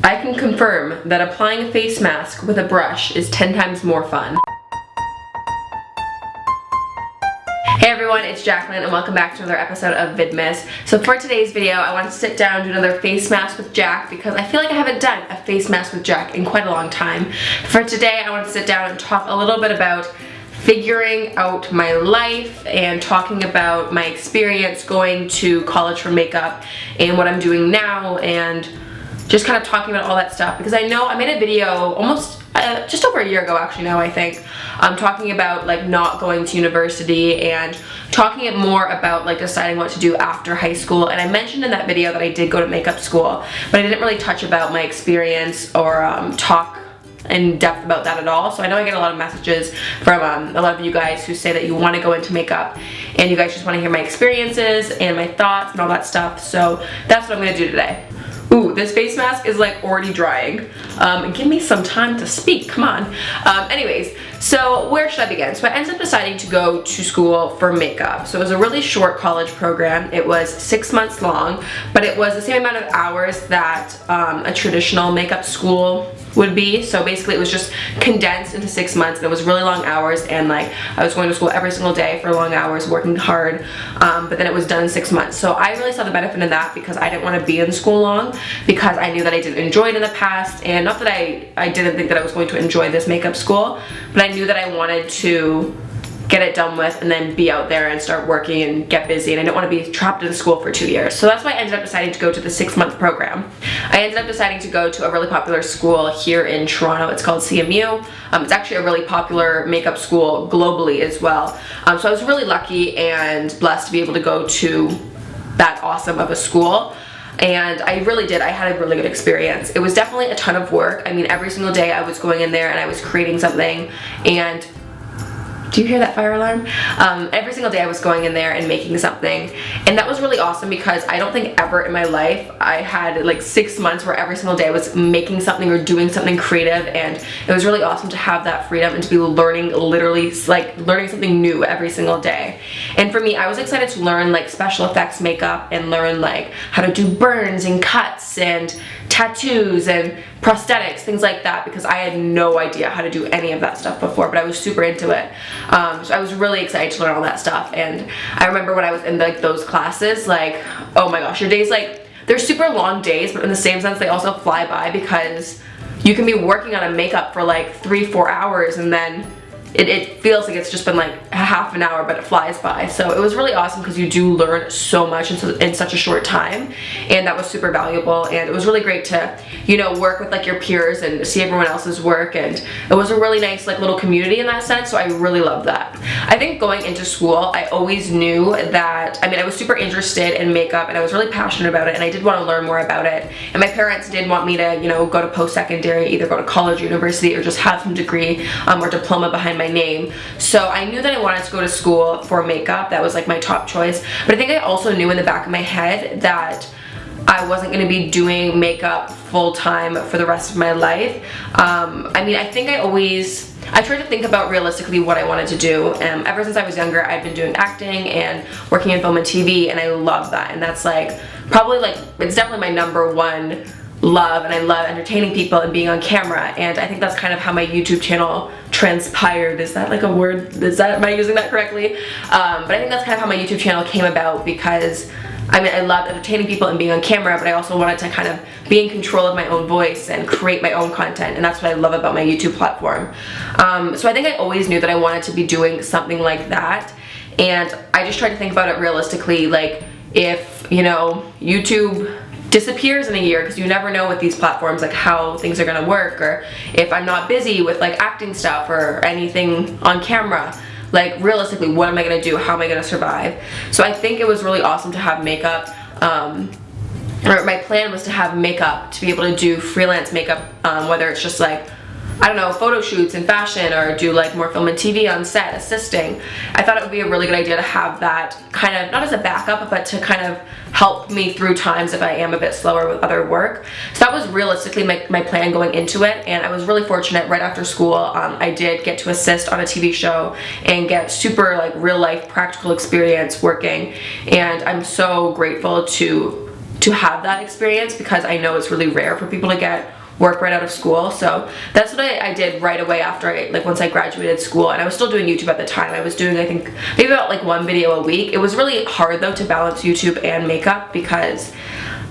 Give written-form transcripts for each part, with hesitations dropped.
I can confirm that applying a face mask with a brush is 10 times more fun. Hey everyone, it's Jaclyn and welcome back to another episode of Vidmas. So for today's video, I want to sit down and do another face mask with Jack because I feel like I haven't done a face mask with Jack in quite a long time. For today, I want to sit down and talk a little bit about figuring out my life and talking about my experience going to college for makeup and what I'm doing now, and just kind of talking about all that stuff because I know I made a video almost just over a year ago actually now I think, talking about like not going to university and talking it more about like deciding what to do after high school. And I mentioned in that video that I did go to makeup school, but I didn't really touch about my experience or talk in depth about that at all. So I know I get a lot of messages from a lot of you guys who say that you want to go into makeup and you guys just want to hear my experiences and my thoughts and all that stuff. So that's what I'm going to do today. Ooh, this face mask is like already drying. Give me some time to speak, come on. Anyways, so where should I begin? So I ended up deciding to go to school for makeup. So it was a really short college program. It was 6 months long, but it was the same amount of hours that a traditional makeup school would be. So basically it was just condensed into 6 months, and it was really long hours, and like I was going to school every single day for long hours, working hard, but then it was done in 6 months. So I really saw the benefit in that because I didn't want to be in school long because I knew that I didn't enjoy it in the past, and not that I didn't think that I was going to enjoy this makeup school, but I knew that I wanted to get it done with and then be out there and start working and get busy, and I didn't want to be trapped in school for 2 years. So that's why I ended up deciding to go to the 6-month program. I ended up deciding to go to a really popular school here in Toronto. It's called CMU. It's actually a really popular makeup school globally as well. So I was really lucky and blessed to be able to go to that awesome of a school. And I really did. I had a really good experience. It was definitely a ton of work. I mean, every single day I was going in there and I was creating something. And do you hear that fire alarm? Every single day I was going in there and making something, and that was really awesome because I don't think ever in my life I had like 6 months where every single day I was making something or doing something creative, and it was really awesome to have that freedom and to be learning, literally like learning something new every single day. And for me, I was excited to learn like special effects makeup and learn like how to do burns and cuts and tattoos and prosthetics, things like that, because I had no idea how to do any of that stuff before, but I was super into it. So I was really excited to learn all that stuff. And I remember when I was in like those classes, like, oh my gosh, your days, like, they're super long days, but in the same sense they also fly by because you can be working on a makeup for like 3-4 hours, and then it feels like it's just been like a half an hour, but it flies by. So it was really awesome because you do learn so much in such a short time, and that was super valuable. And it was really great to, you know, work with like your peers and see everyone else's work, and it was a really nice like little community in that sense. So I really loved that. I think going into school, I always knew that, I mean, I was super interested in makeup and I was really passionate about it, and I did want to learn more about it. And my parents did want me to, you know, go to post-secondary, either go to college or university or just have some degree or diploma behind my name. So I knew that I wanted to go to school for makeup. That was like my top choice. But I think I also knew in the back of my head that I wasn't going to be doing makeup full-time for the rest of my life. I mean, I think I tried to think about realistically what I wanted to do. Ever since I was younger, I've been doing acting and working in film and TV, and I love that. And that's like probably like, it's definitely my #1 love, and I love entertaining people and being on camera, and I think that's kind of how my YouTube channel transpired. Is that like a word? Am I using that correctly? But I think that's kind of how my YouTube channel came about because I mean, I loved entertaining people and being on camera, but I also wanted to kind of be in control of my own voice and create my own content, and that's what I love about my YouTube platform. So I think I always knew that I wanted to be doing something like that, and I just tried to think about it realistically, like if, you know, YouTube disappears in a year, because you never know with these platforms like how things are gonna work, or if I'm not busy with like acting stuff or anything on camera, like realistically what am I gonna do, how am I gonna survive? So I think it was really awesome to have makeup, or my plan was to have makeup to be able to do freelance makeup, whether it's just like, I don't know, photo shoots in fashion, or do like more film and TV on set assisting. I thought it would be a really good idea to have that kind of, not as a backup, but to kind of help me through times if I am a bit slower with other work. So that was realistically my plan going into it, and I was really fortunate. Right after school, I did get to assist on a TV show and get super like real life practical experience working, and I'm so grateful to to have that experience, because I know it's really rare for people to get work right out of school. So that's what I did right away after once I graduated school. And I was still doing YouTube at the time. I was doing, I think, maybe about like 1 video a week. It was really hard though to balance YouTube and makeup, because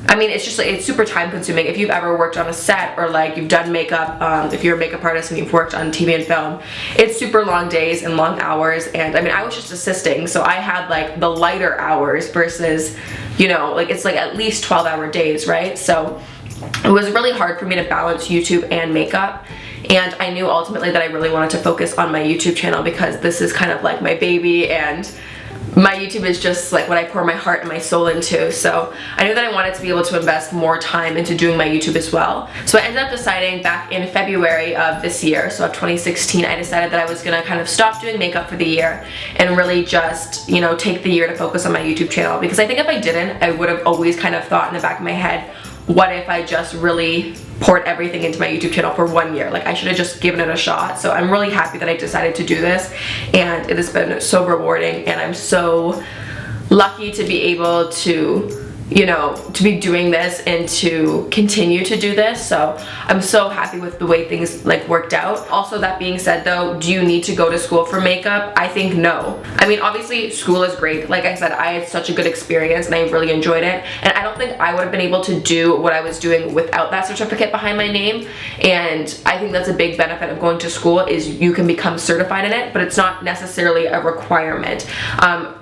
I mean, it's just like, it's super time consuming. If you've ever worked on a set, or like you've done makeup, if you're a makeup artist and you've worked on TV and film, it's super long days and long hours. And I mean, I was just assisting, so I had like the lighter hours versus, you know, like it's like at least 12-hour days, right? So it was really hard for me to balance YouTube and makeup. And I knew ultimately that I really wanted to focus on my YouTube channel, because this is kind of like my baby, and my YouTube is just like what I pour my heart and my soul into. So I knew that I wanted to be able to invest more time into doing my YouTube as well. So I ended up deciding back in February of this year, so of 2016, I decided that I was gonna kind of stop doing makeup for the year and really just, you know, take the year to focus on my YouTube channel. Because I think if I didn't, I would have always kind of thought in the back of my head, what if I just really poured everything into my YouTube channel for 1 year? Like, I should have just given it a shot. So I'm really happy that I decided to do this, and it has been so rewarding, and I'm so lucky to be able to, you know, to be doing this and to continue to do this. So I'm so happy with the way things like worked out. Also, that being said though, do you need to go to school for makeup? I think no. I mean, obviously school is great. Like I said, I had such a good experience and I really enjoyed it. And I don't think I would have been able to do what I was doing without that certificate behind my name. And I think that's a big benefit of going to school, is you can become certified in it, but it's not necessarily a requirement.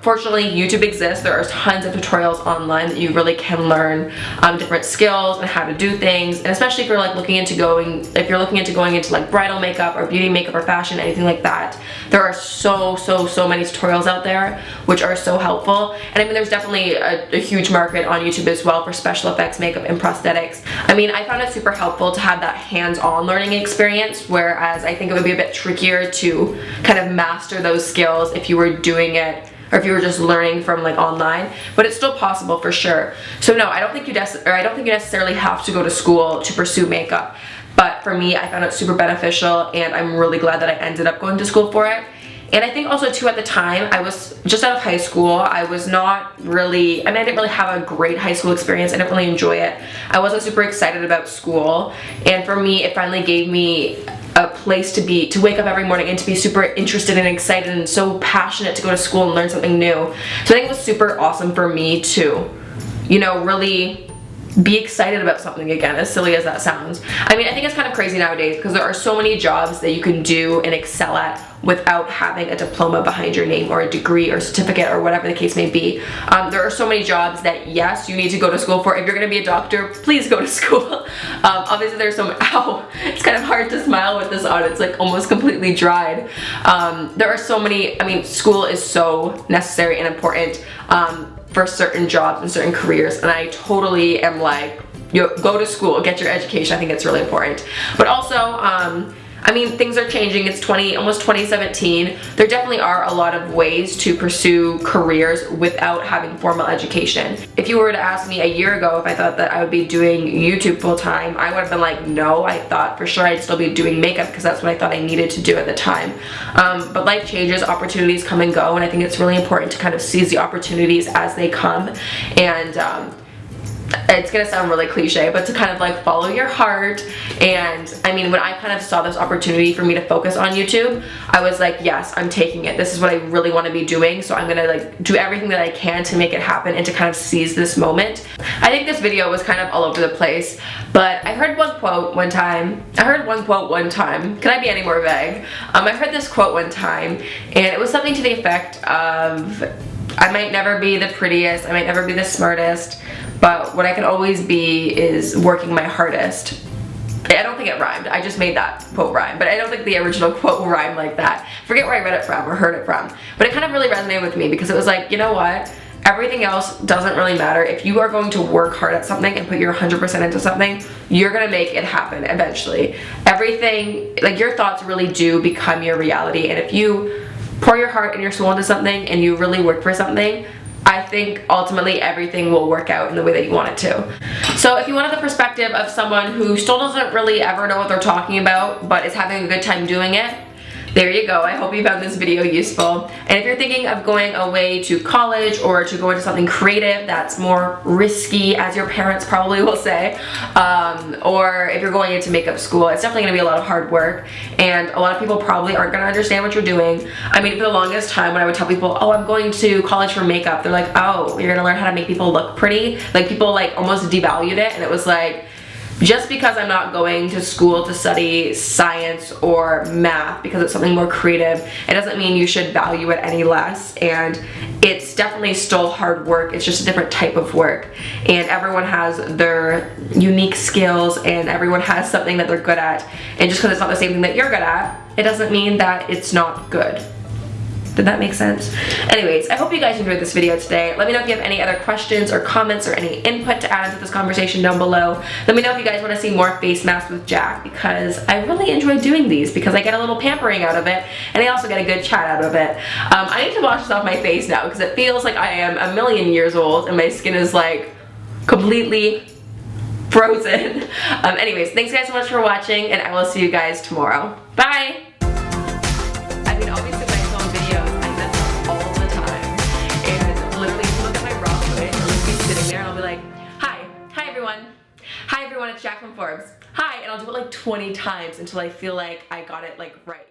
Fortunately, YouTube exists. There are tons of tutorials online that you really can learn different skills and how to do things. And especially if you're like looking into going into like bridal makeup or beauty makeup or fashion, anything like that, there are so many tutorials out there which are so helpful. And I mean, there's definitely a huge market on YouTube as well for special effects makeup and prosthetics. I mean, I found it super helpful to have that hands-on learning experience, whereas I think it would be a bit trickier to kind of master those skills if you were doing it, or if you were just learning from like online. But it's still possible for sure. So no, I don't think you necessarily have to go to school to pursue makeup. But for me, I found it super beneficial, and I'm really glad that I ended up going to school for it. And I think also too, at the time, I was just out of high school. I was not really, I mean, I didn't really have a great high school experience. I didn't really enjoy it. I wasn't super excited about school. And for me, it finally gave me a place to wake up every morning and to be super interested and excited and so passionate to go to school and learn something new. So I think it was super awesome for me to, you know, really be excited about something again, as silly as that sounds. I mean, I think it's kind of crazy nowadays, because there are so many jobs that you can do and excel at without having a diploma behind your name, or a degree or certificate, or whatever the case may be. There are so many jobs that, yes, you need to go to school for. If you're gonna be a doctor, please go to school. Obviously there's some, ow, it's kind of hard to smile with this on. It's like almost completely dried. There are so many, I mean, school is so necessary and important for certain jobs and certain careers, and I totally am like, go to school, get your education. I think it's really important. But also, I mean, things are changing. It's almost 2017. There definitely are a lot of ways to pursue careers without having formal education. If you were to ask me a year ago if I thought that I would be doing YouTube full-time, I would have been like, no. I thought for sure I'd still be doing makeup, because that's what I thought I needed to do at the time. But life changes, opportunities come and go, and I think it's really important to kind of seize the opportunities as they come. And it's gonna sound really cliche, but to kind of like follow your heart. And I mean, when I kind of saw this opportunity for me to focus on YouTube, I was like, yes, I'm taking it. This is what I really want to be doing, so I'm gonna like do everything that I can to make it happen and to kind of seize this moment. I think this video was kind of all over the place, but I heard one quote one time. Can I be any more vague? I heard this quote one time, and it was something to the effect of, I might never be the prettiest, I might never be the smartest, but what I can always be is working my hardest. I don't think it rhymed. I just made that quote rhyme, but I don't think the original quote rhymed like that. Forget where I read it from or heard it from. But it kind of really resonated with me, because it was like, you know what? Everything else doesn't really matter. If you are going to work hard at something and put your 100% into something, you're gonna make it happen eventually. Everything, like your thoughts really do become your reality. And if you pour your heart and your soul into something and you really work for something, I think ultimately everything will work out in the way that you want it to. So if you wanted the perspective of someone who still doesn't really ever know what they're talking about, but is having a good time doing it, There you go. I hope you found this video useful. And if you're thinking of going away to college or to go into something creative that's more risky, as your parents probably will say, or if you're going into makeup school, it's definitely going to be a lot of hard work, and a lot of people probably aren't going to understand what you're doing. I mean, for the longest time when I would tell people, oh, I'm going to college for makeup, they're like, oh, you're going to learn how to make people look pretty? Like, people like almost devalued it, and it was like, just because I'm not going to school to study science or math because it's something more creative, it doesn't mean you should value it any less. And it's definitely still hard work. It's just a different type of work. And everyone has their unique skills, and everyone has something that they're good at. And just because it's not the same thing that you're good at, it doesn't mean that it's not good. Did that make sense? Anyways, I hope you guys enjoyed this video today. Let me know if you have any other questions or comments or any input to add into this conversation down below. Let me know if you guys want to see more face masks with Jack, because I really enjoy doing these because I get a little pampering out of it, and I also get a good chat out of it. I need to wash this off my face now because it feels like I am a million years old and my skin is like completely frozen. Anyways, thanks guys so much for watching, and I will see you guys tomorrow. Bye! I mean, obviously my own videos, I mess up all the time. And literally, if you look at my raw footage, I'll just be sitting there and I'll be like, hi everyone. Hi everyone, it's Jack from Forbes. Hi, and I'll do it like 20 times until I feel like I got it like right.